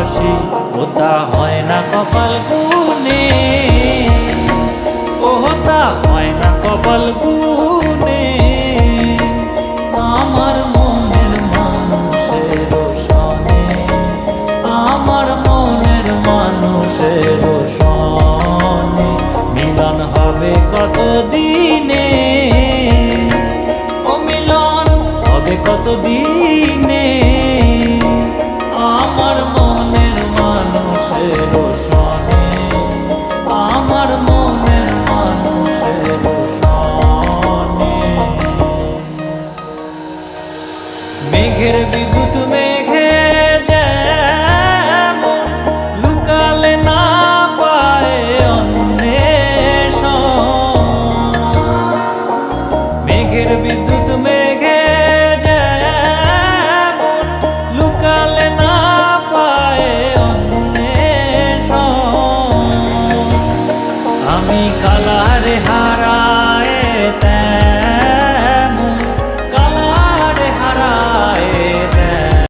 ভালোবাসি ওটা হয় না কপাল গুনে, ওটা হয় না কপাল গুনে। আমার মনের মানুষের সনে, আমার মনের মানুষের সনে মিলন হবে কত দিনে, ও মিলন হবে কত দিনে। আমার মনের মানুষের সনে, আমার মনের মানুষের সনে। মেঘের বিদ্যুৎ মেঘে যেমন লুকালে না পায় অন্বেষণ, মেঘের বিদ্যুৎ মেঘে যেমন লুকালে না পায় অন্বেষণ। আমি কালা